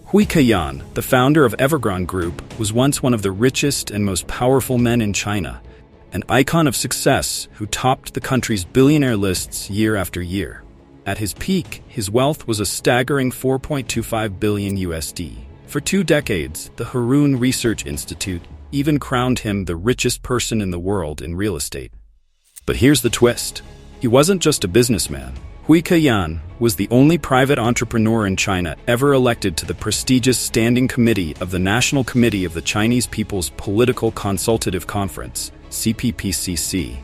Hui Ka Yan, the founder of Evergrande Group, was once one of the richest and most powerful men in China, an icon of success who topped the country's billionaire lists year after year. At his peak, his wealth was a staggering $4.25 billion USD. For 2 decades, the Haroon Research Institute even crowned him the richest person in the world in real estate. But here's the twist. He wasn't just a businessman. Hui Ka Yan was the only private entrepreneur in China ever elected to the prestigious Standing Committee of the National Committee of the Chinese People's Political Consultative Conference, CPPCC.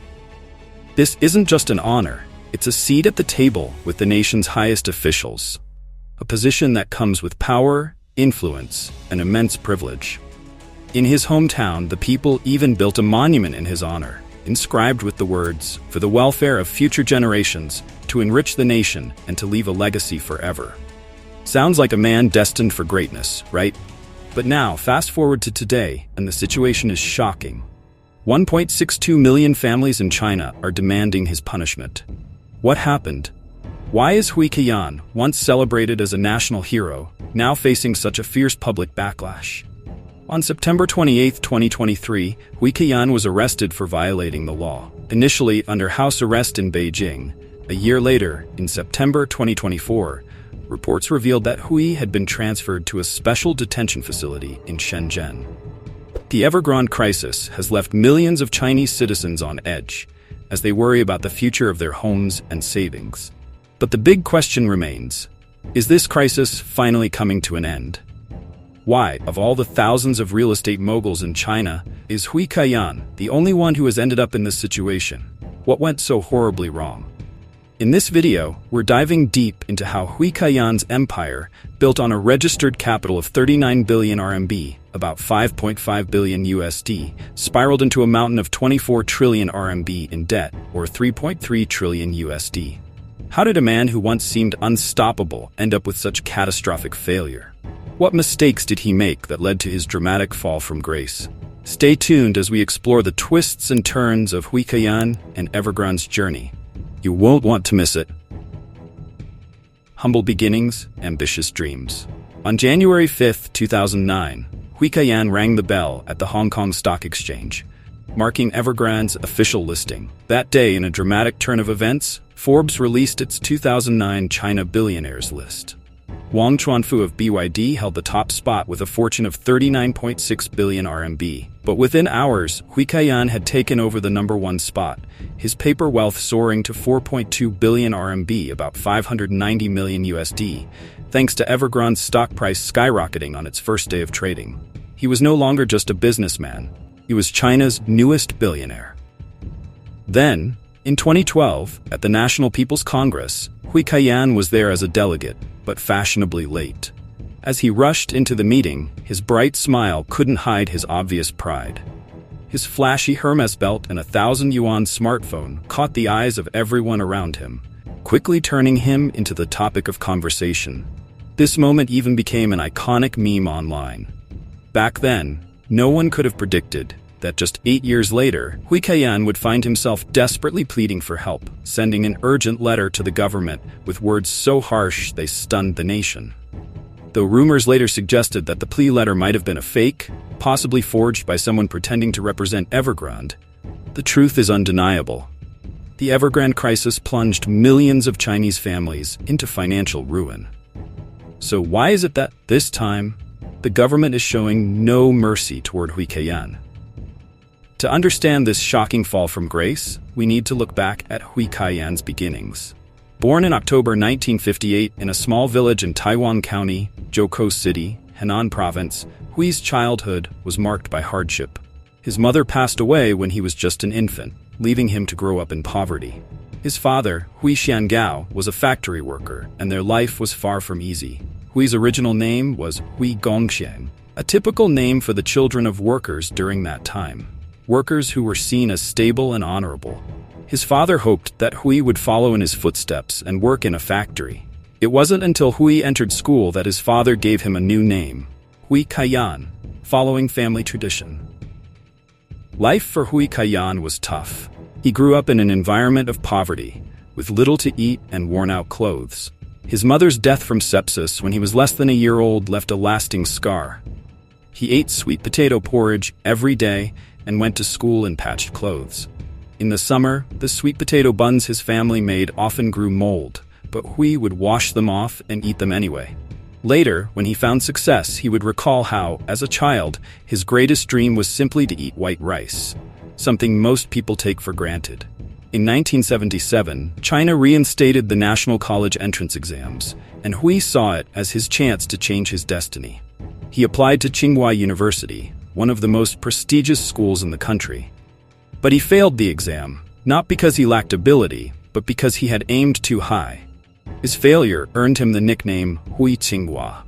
This isn't just an honor, it's a seat at the table with the nation's highest officials, a position that comes with power, influence, and immense privilege. In his hometown, the people even built a monument in his honor, inscribed with the words, "For the welfare of future generations, to enrich the nation, and to leave a legacy forever." Sounds like a man destined for greatness, right? But now, fast forward to today, and the situation is shocking. 1.62 million families in China are demanding his punishment. What happened? Why is Hui Ka Yan, once celebrated as a national hero, now facing such a fierce public backlash? On September 28, 2023, Hui Ka Yan was arrested for violating the law, initially under house arrest in Beijing. A year later, in September 2024, reports revealed that Hui had been transferred to a special detention facility in Shenzhen. The Evergrande crisis has left millions of Chinese citizens on edge, as they worry about the future of their homes and savings. But the big question remains, is this crisis finally coming to an end? Why, of all the thousands of real estate moguls in China, is Hui Ka Yan the only one who has ended up in this situation? What went so horribly wrong? In this video, we're diving deep into how Hui Ka Yan's empire, built on a registered capital of 39 billion RMB, about 5.5 billion USD, spiraled into a mountain of 24 trillion RMB in debt, or 3.3 trillion USD. How did a man who once seemed unstoppable end up with such catastrophic failure? What mistakes did he make that led to his dramatic fall from grace? Stay tuned as we explore the twists and turns of Hui Ka Yan and Evergrande's journey. You won't want to miss it. Humble beginnings, ambitious dreams. On January 5, 2009, Hui Ka Yan rang the bell at the Hong Kong Stock Exchange, marking Evergrande's official listing. That day, in a dramatic turn of events, Forbes released its 2009 China Billionaires list. Wang Chuanfu of BYD held the top spot with a fortune of 39.6 billion RMB. But within hours, Hui Ka Yan had taken over the #1 spot, his paper wealth soaring to 4.2 billion RMB, about 590 million USD, thanks to Evergrande's stock price skyrocketing on its first day of trading. He was no longer just a businessman, he was China's newest billionaire. Then, in 2012, at the National People's Congress, Hui Ka Yan was there as a delegate, but fashionably late. As he rushed into the meeting, his bright smile couldn't hide his obvious pride. His flashy Hermes belt and 1,000 yuan smartphone caught the eyes of everyone around him, quickly turning him into the topic of conversation. This moment even became an iconic meme online. Back then, no one could have predicted that just 8 years later, Hui Ka Yan would find himself desperately pleading for help, sending an urgent letter to the government with words so harsh they stunned the nation. Though rumors later suggested that the plea letter might have been a fake, possibly forged by someone pretending to represent Evergrande, the truth is undeniable. The Evergrande crisis plunged millions of Chinese families into financial ruin. So why is it that, this time, the government is showing no mercy toward Hui Ka Yan? To understand this shocking fall from grace, we need to look back at Hui Ka Yan's beginnings. Born in October 1958 in a small village in Taiwan County, Zhoukou City, Henan Province, Hui's childhood was marked by hardship. His mother passed away when he was just an infant, leaving him to grow up in poverty. His father, Hui Xiangao, was a factory worker, and their life was far from easy. Hui's original name was Hui Gongxiang, a typical name for the children of workers during that time. Workers who were seen as stable and honorable. His father hoped that Hui would follow in his footsteps and work in a factory. It wasn't until Hui entered school that his father gave him a new name, Hui Ka Yan, following family tradition. Life for Hui Ka Yan was tough. He grew up in an environment of poverty, with little to eat and worn-out clothes. His mother's death from sepsis when he was less than a year old left a lasting scar. He ate sweet potato porridge every day and went to school in patched clothes. In the summer, the sweet potato buns his family made often grew mold, but Hui would wash them off and eat them anyway. Later, when he found success, he would recall how, as a child, his greatest dream was simply to eat white rice, something most people take for granted. In 1977, China reinstated the national college entrance exams, and Hui saw it as his chance to change his destiny. He applied to Tsinghua University, one of the most prestigious schools in the country. But he failed the exam, not because he lacked ability, but because he had aimed too high. His failure earned him the nickname Hui Tsinghua.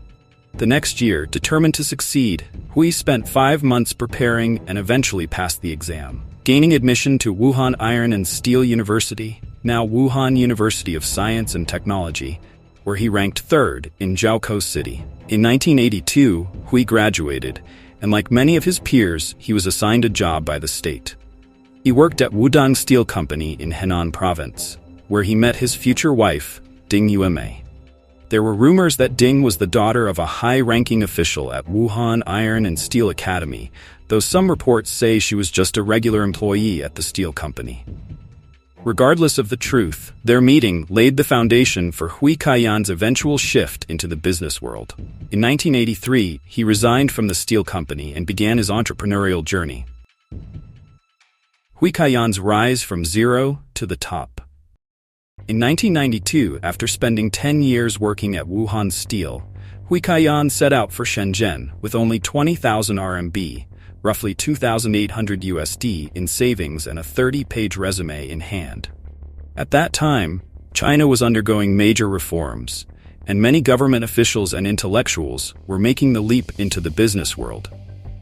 The next year, determined to succeed, Hui spent 5 months preparing and eventually passed the exam, gaining admission to Wuhan Iron and Steel University, now Wuhan University of Science and Technology, where he ranked third in Jiaokou City. In 1982, Hui graduated, and like many of his peers, he was assigned a job by the state. He worked at Wudong Steel Company in Henan Province, where he met his future wife, Ding Yuemei. There were rumors that Ding was the daughter of a high-ranking official at Wuhan Iron and Steel Academy, though some reports say she was just a regular employee at the steel company. Regardless of the truth, their meeting laid the foundation for Hui Ka Yan's eventual shift into the business world. In 1983, he resigned from the steel company and began his entrepreneurial journey. Hui Ka Yan's rise from zero to the top. In 1992, after spending 10 years working at Wuhan Steel, Hui Ka Yan set out for Shenzhen with only 20,000 RMB, roughly 2,800 USD in savings and a 30-page resume in hand. At that time, China was undergoing major reforms, and many government officials and intellectuals were making the leap into the business world.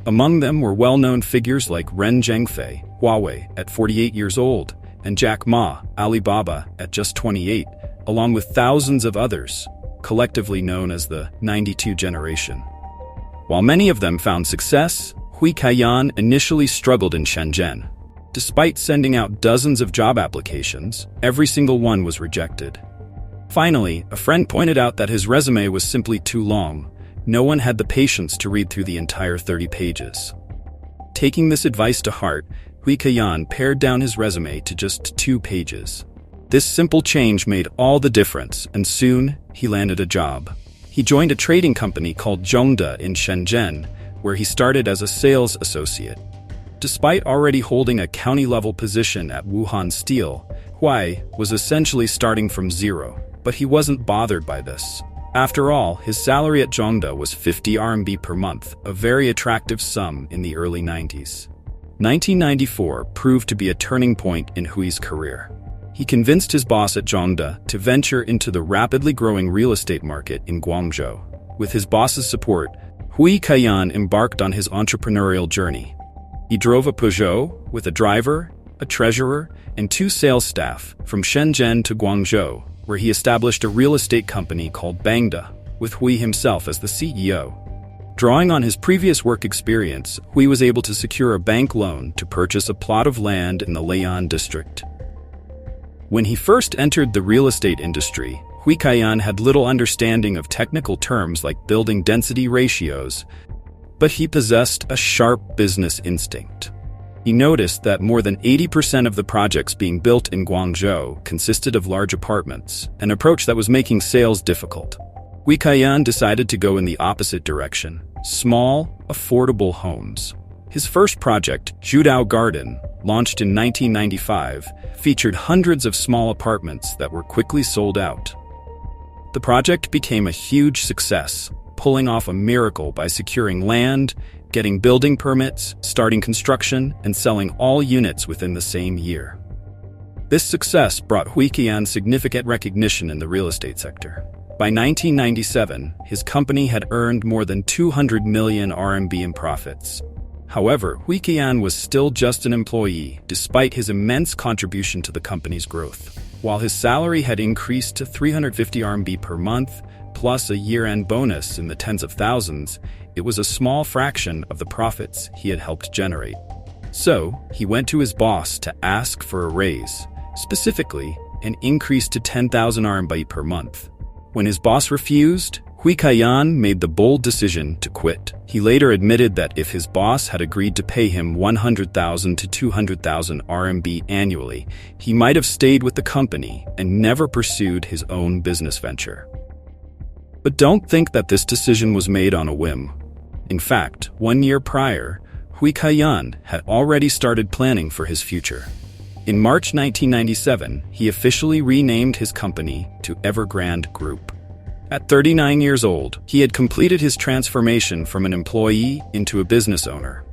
Among them were well-known figures like Ren Zhengfei, Huawei, at 48 years old, and Jack Ma, Alibaba, at just 28, along with thousands of others, collectively known as the 92 generation. While many of them found success, Hui Ka Yan initially struggled in Shenzhen. Despite sending out dozens of job applications, every single one was rejected. Finally, a friend pointed out that his resume was simply too long. No one had the patience to read through the entire 30 pages. Taking this advice to heart, Hui Ka Yan pared down his resume to just 2 pages. This simple change made all the difference, and soon he landed a job. He joined a trading company called Zhongde in Shenzhen, where he started as a sales associate. Despite already holding a county-level position at Wuhan Steel, Hui was essentially starting from zero, but he wasn't bothered by this. After all, his salary at Zhongde was 50 RMB per month, a very attractive sum in the early 90s. 1994 proved to be a turning point in Hui's career. He convinced his boss at Zhongde to venture into the rapidly growing real estate market in Guangzhou. With his boss's support, Hui Ka Yan embarked on his entrepreneurial journey. He drove a Peugeot with a driver, a treasurer, and 2 sales staff from Shenzhen to Guangzhou, where he established a real estate company called Bangde, with Hui himself as the CEO. Drawing on his previous work experience, Hui was able to secure a bank loan to purchase a plot of land in the Layan district. When he first entered the real estate industry, Hui Ka Yan had little understanding of technical terms like building density ratios, but he possessed a sharp business instinct. He noticed that more than 80% of the projects being built in Guangzhou consisted of large apartments, an approach that was making sales difficult. Hui Ka Yan decided to go in the opposite direction: small, affordable homes. His first project, Judao Garden, launched in 1995, featured hundreds of small apartments that were quickly sold out. The project became a huge success, pulling off a miracle by securing land, getting building permits, starting construction, and selling all units within the same year. This success brought Hui Ka Yan significant recognition in the real estate sector. By 1997, his company had earned more than 200 million RMB in profits. However, Hui Ka Yan was still just an employee, despite his immense contribution to the company's growth. While his salary had increased to 350 RMB per month, plus a year-end bonus in the tens of thousands, it was a small fraction of the profits he had helped generate. So, he went to his boss to ask for a raise, specifically, an increase to 10,000 RMB per month. When his boss refused, Hui Ka Yan made the bold decision to quit. He later admitted that if his boss had agreed to pay him 100,000 to 200,000 RMB annually, he might have stayed with the company and never pursued his own business venture. But don't think that this decision was made on a whim. In fact, 1 year prior, Hui Ka Yan had already started planning for his future. In March 1997, he officially renamed his company to Evergrande Group. At 39 years old, he had completed his transformation from an employee into a business owner.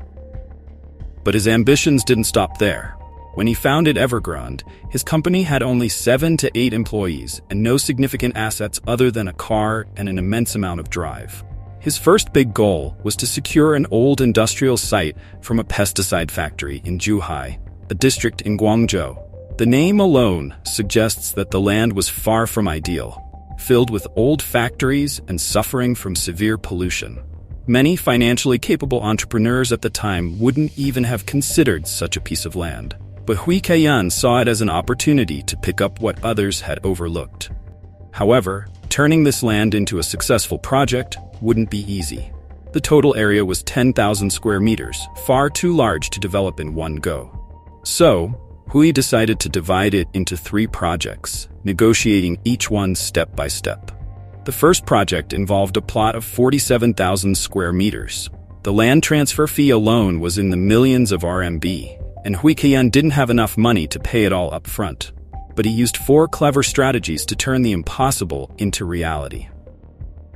But his ambitions didn't stop there. When he founded Evergrande, his company had only 7 to 8 employees and no significant assets other than a car and an immense amount of drive. His first big goal was to secure an old industrial site from a pesticide factory in Zhuhai, a district in Guangzhou. The name alone suggests that the land was far from ideal, filled with old factories and suffering from severe pollution. Many financially capable entrepreneurs at the time wouldn't even have considered such a piece of land. But Hui Ka Yan saw it as an opportunity to pick up what others had overlooked. However, turning this land into a successful project wouldn't be easy. The total area was 10,000 square meters, far too large to develop in one go. So, Hui decided to divide it into 3 projects, negotiating each one step by step. The first project involved a plot of 47,000 square meters. The land transfer fee alone was in the millions of RMB, and Hui Ka Yan didn't have enough money to pay it all up front. But he used 4 clever strategies to turn the impossible into reality.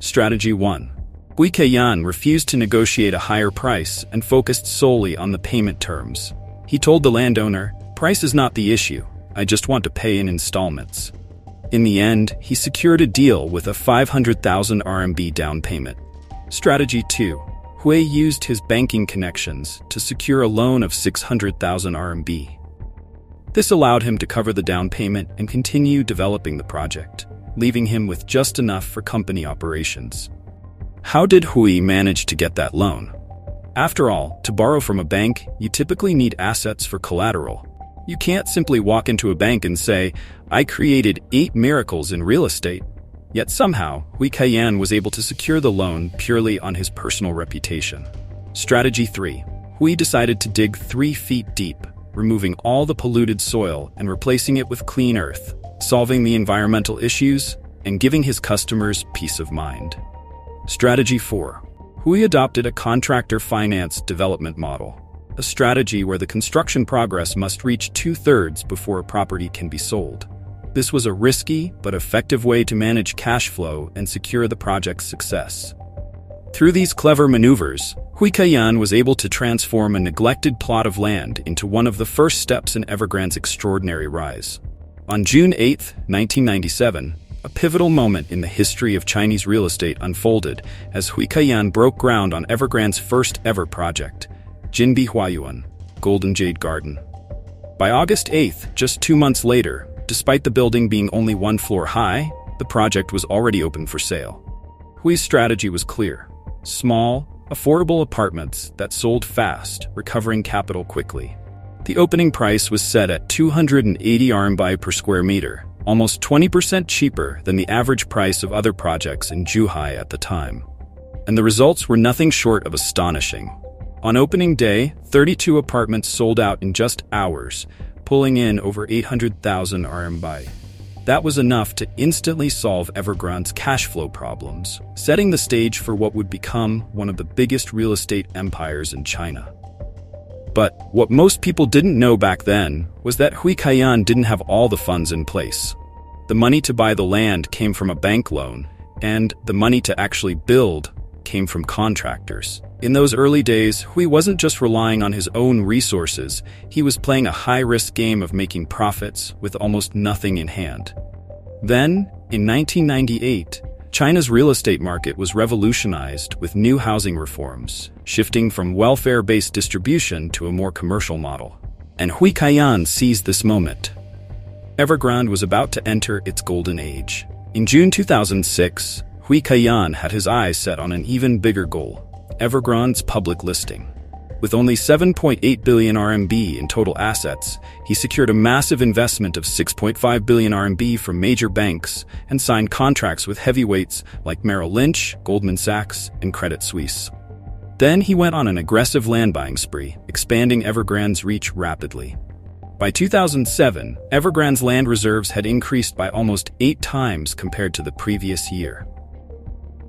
Strategy 1. Hui Ka Yan refused to negotiate a higher price and focused solely on the payment terms. He told the landowner, "Price is not the issue. I just want to pay in installments." In the end, he secured a deal with a 500,000 RMB down payment. Strategy 2. Hui used his banking connections to secure a loan of 600,000 RMB. This allowed him to cover the down payment and continue developing the project, leaving him with just enough for company operations. How did Hui manage to get that loan? After all, to borrow from a bank, you typically need assets for collateral. You can't simply walk into a bank and say, "I created 8 miracles in real estate." Yet somehow, Hui Ka Yan was able to secure the loan purely on his personal reputation. Strategy 3. Hui decided to dig 3 feet deep, removing all the polluted soil and replacing it with clean earth, solving the environmental issues and giving his customers peace of mind. Strategy 4. Hui adopted a contractor finance development model, a strategy where the construction progress must reach 2/3 before a property can be sold. This was a risky but effective way to manage cash flow and secure the project's success. Through these clever maneuvers, Hui Ka Yan was able to transform a neglected plot of land into one of the first steps in Evergrande's extraordinary rise. On June 8, 1997, a pivotal moment in the history of Chinese real estate unfolded as Hui Ka Yan broke ground on Evergrande's first ever project, Jinbi Huayuan, Golden Jade Garden. By August 8th, just 2 months later, despite the building being only 1 floor high, the project was already open for sale. Hui's strategy was clear: small, affordable apartments that sold fast, recovering capital quickly. The opening price was set at 280 RMB per square meter, almost 20% cheaper than the average price of other projects in Zhuhai at the time. And the results were nothing short of astonishing. On opening day, 32 apartments sold out in just hours, pulling in over 800,000 RMB. That was enough to instantly solve Evergrande's cash flow problems, setting the stage for what would become one of the biggest real estate empires in China. But what most people didn't know back then was that Hui Ka Yan didn't have all the funds in place. The money to buy the land came from a bank loan, and the money to actually build came from contractors. In those early days, Hui wasn't just relying on his own resources, he was playing a high-risk game of making profits with almost nothing in hand. Then, in 1998, China's real estate market was revolutionized with new housing reforms, shifting from welfare-based distribution to a more commercial model. And Hui Ka Yan seized this moment. Evergrande was about to enter its golden age. In June 2006, Hui Ka Yan had his eyes set on an even bigger goal: Evergrande's public listing. With only 7.8 billion RMB in total assets, he secured a massive investment of 6.5 billion RMB from major banks and signed contracts with heavyweights like Merrill Lynch, Goldman Sachs, and Credit Suisse. Then he went on an aggressive land buying spree, expanding Evergrande's reach rapidly. By 2007, Evergrande's land reserves had increased by almost 8 times compared to the previous year.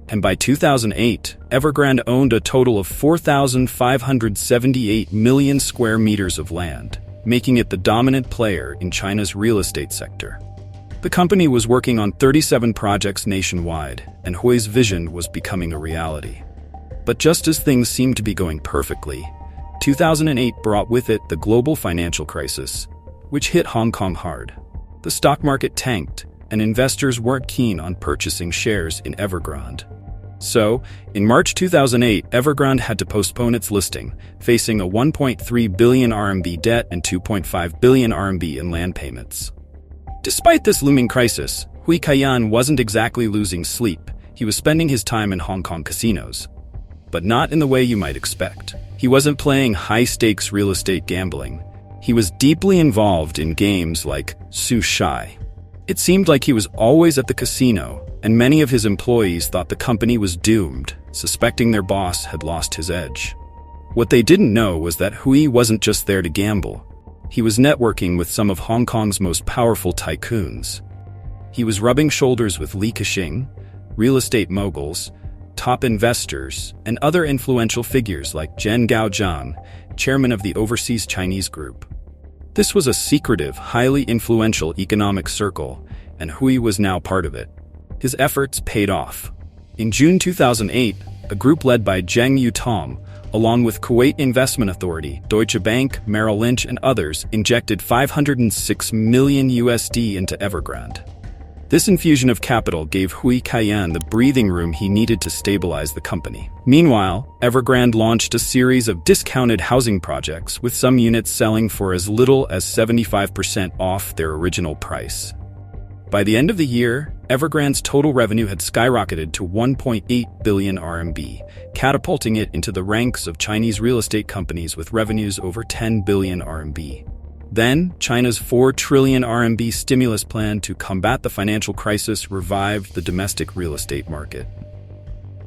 And by 2008, Evergrande owned a total of 4,578 million square meters of land, making it the dominant player in China's real estate sector. The company was working on 37 projects nationwide, and Hui's vision was becoming a reality. But just as things seemed to be going perfectly, 2008 brought with it the global financial crisis, which hit Hong Kong hard. The stock market tanked, and investors weren't keen on purchasing shares in Evergrande. So, in March 2008, Evergrande had to postpone its listing, facing a 1.3 billion RMB debt and 2.5 billion RMB in land payments. Despite this looming crisis, Hui Ka Yan wasn't exactly losing sleep. He was spending his time in Hong Kong casinos. But not in the way you might expect. He wasn't playing high-stakes real estate gambling. He was deeply involved in games like Su Shai. It seemed like he was always at the casino, and many of his employees thought the company was doomed, suspecting their boss had lost his edge. What they didn't know was that Hui wasn't just there to gamble. He was networking with some of Hong Kong's most powerful tycoons. He was rubbing shoulders with Li Keqiang, real estate moguls, top investors, and other influential figures like Zhen Gaozhang, chairman of the Overseas Chinese Group. This was a secretive, highly influential economic circle, and Hui was now part of it. His efforts paid off. In June 2008, a group led by Zheng Yutom, along with Kuwait Investment Authority, Deutsche Bank, Merrill Lynch, and others, injected $506 million into Evergrande. This infusion of capital gave Hui Ka Yan the breathing room he needed to stabilize the company. Meanwhile, Evergrande launched a series of discounted housing projects, with some units selling for as little as 75% off their original price. By the end of the year, Evergrande's total revenue had skyrocketed to 1.8 billion RMB, catapulting it into the ranks of Chinese real estate companies with revenues over 10 billion RMB. Then, China's 4 trillion RMB stimulus plan to combat the financial crisis revived the domestic real estate market.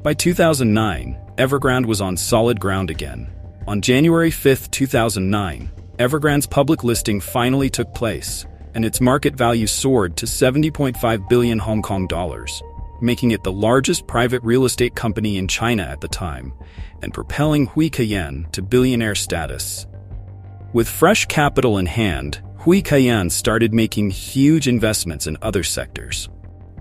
By 2009, Evergrande was on solid ground again. On January 5, 2009, Evergrande's public listing finally took place, and its market value soared to 70.5 billion Hong Kong dollars, making it the largest private real estate company in China at the time, and propelling Hui Ka Yan to billionaire status. With fresh capital in hand, Hui Ka Yan started making huge investments in other sectors.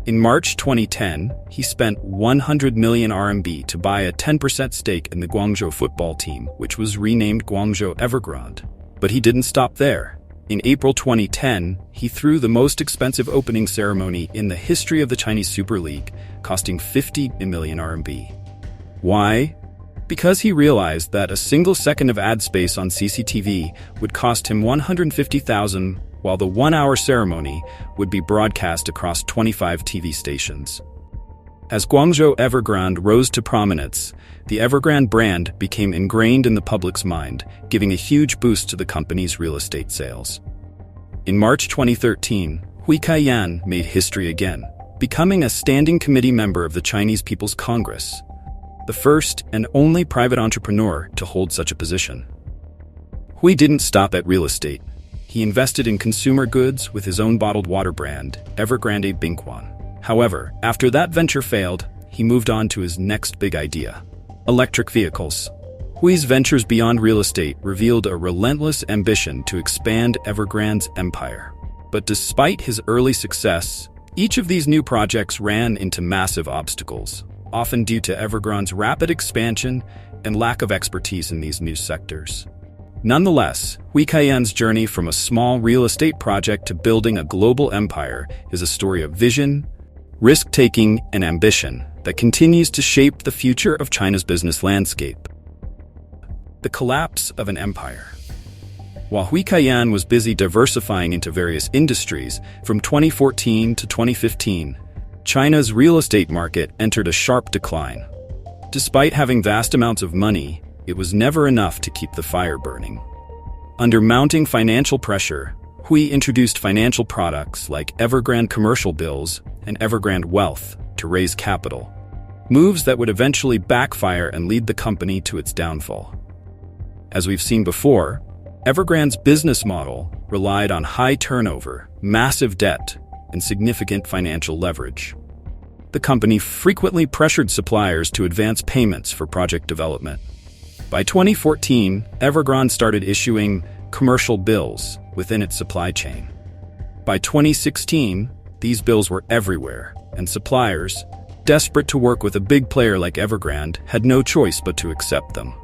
In March 2010, he spent 100 million RMB to buy a 10% stake in the Guangzhou football team, which was renamed Guangzhou Evergrande. But he didn't stop there. In April 2010, he threw the most expensive opening ceremony in the history of the Chinese Super League, costing 50 million RMB. Why? Because he realized that a single second of ad space on CCTV would cost him 150,000, while the 1-hour ceremony would be broadcast across 25 TV stations. As Guangzhou Evergrande rose to prominence, the Evergrande brand became ingrained in the public's mind, giving a huge boost to the company's real estate sales. In March 2013, Hui Ka Yan made history again, becoming a standing committee member of the Chinese People's Congress, the first and only private entrepreneur to hold such a position. Hui didn't stop at real estate. He invested in consumer goods with his own bottled water brand, Evergrande Bingquan. However, after that venture failed, he moved on to his next big idea: electric vehicles. Hui's ventures beyond real estate revealed a relentless ambition to expand Evergrande's empire. But despite his early success, each of these new projects ran into massive obstacles, often due to Evergrande's rapid expansion and lack of expertise in these new sectors. Nonetheless, Hui Ka Yan's journey from a small real estate project to building a global empire is a story of vision, risk-taking, and ambition that continues to shape the future of China's business landscape. The collapse of an empire. While Hui Ka Yan was busy diversifying into various industries from 2014 to 2015, China's real estate market entered a sharp decline. Despite having vast amounts of money, it was never enough to keep the fire burning. Under mounting financial pressure, Hui introduced financial products like Evergrande commercial bills and Evergrande wealth to raise capital, moves that would eventually backfire and lead the company to its downfall. As we've seen before, Evergrande's business model relied on high turnover, massive debt, and significant financial leverage. The company frequently pressured suppliers to advance payments for project development. By 2014, Evergrande started issuing commercial bills within its supply chain. By 2016, these bills were everywhere, and suppliers, desperate to work with a big player like Evergrande, had no choice but to accept them.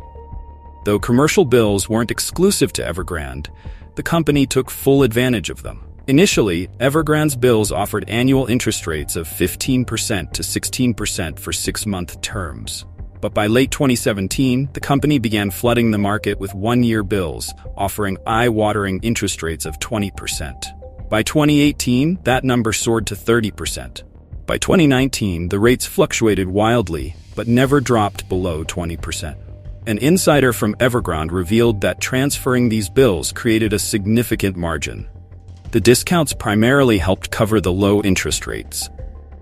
Though commercial bills weren't exclusive to Evergrande, the company took full advantage of them. Initially, Evergrande's bills offered annual interest rates of 15% to 16% for 6-month terms. But by late 2017, the company began flooding the market with one-year bills, offering eye-watering interest rates of 20%. By 2018, that number soared to 30%. By 2019, the rates fluctuated wildly, but never dropped below 20%. An insider from Evergrande revealed that transferring these bills created a significant margin. The discounts primarily helped cover the low interest rates.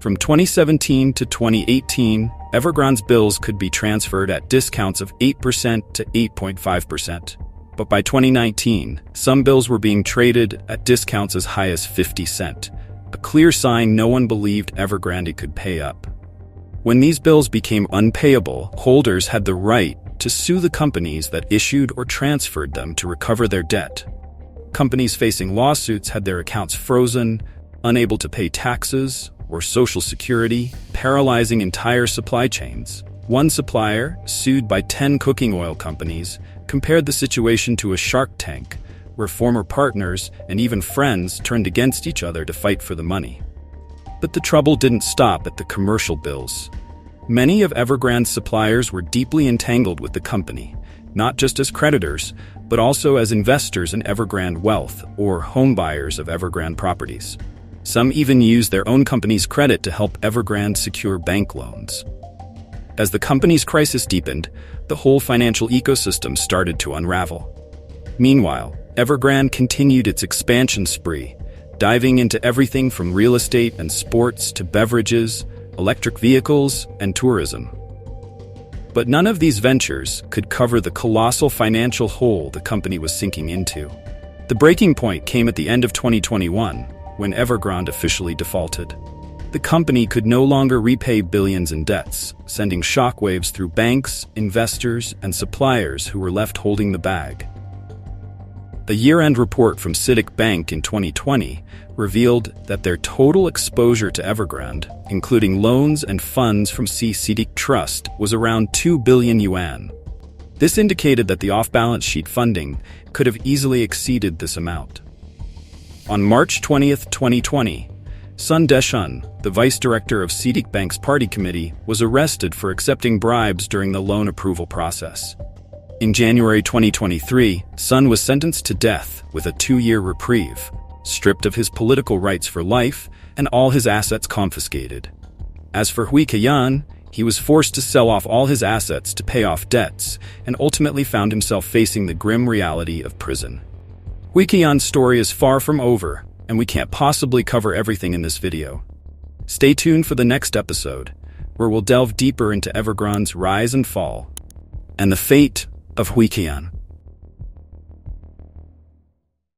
From 2017 to 2018, Evergrande's bills could be transferred at discounts of 8% to 8.5%. But by 2019, some bills were being traded at discounts as high as 50 cents, a clear sign no one believed Evergrande could pay up. When these bills became unpayable, holders had the right to sue the companies that issued or transferred them to recover their debt. Companies facing lawsuits had their accounts frozen, unable to pay taxes or Social Security, paralyzing entire supply chains. One supplier, sued by 10 cooking oil companies, compared the situation to a shark tank, where former partners and even friends turned against each other to fight for the money. But the trouble didn't stop at the commercial bills. Many of Evergrande's suppliers were deeply entangled with the company, not just as creditors, but also as investors in Evergrande wealth or homebuyers of Evergrande properties. Some even used their own company's credit to help Evergrande secure bank loans. As the company's crisis deepened, the whole financial ecosystem started to unravel. Meanwhile, Evergrande continued its expansion spree, diving into everything from real estate and sports to beverages, electric vehicles, and tourism. But none of these ventures could cover the colossal financial hole the company was sinking into. The breaking point came at the end of 2021, when Evergrande officially defaulted. The company could no longer repay billions in debts, sending shockwaves through banks, investors, and suppliers who were left holding the bag. A year-end report from CITIC Bank in 2020 revealed that their total exposure to Evergrande, including loans and funds from CITIC Trust, was around 2 billion yuan. This indicated that the off-balance sheet funding could have easily exceeded this amount. On March 20, 2020, Sun Deshun, the vice director of CITIC Bank's party committee, was arrested for accepting bribes during the loan approval process. In January 2023, Sun was sentenced to death with a 2-year reprieve, stripped of his political rights for life, and all his assets confiscated. As for Hui Ka Yan, he was forced to sell off all his assets to pay off debts, and ultimately found himself facing the grim reality of prison. Hui Ka Yan's story is far from over, and we can't possibly cover everything in this video. Stay tuned for the next episode, where we'll delve deeper into Evergrande's rise and fall, and the fate of Hui Ka Yan.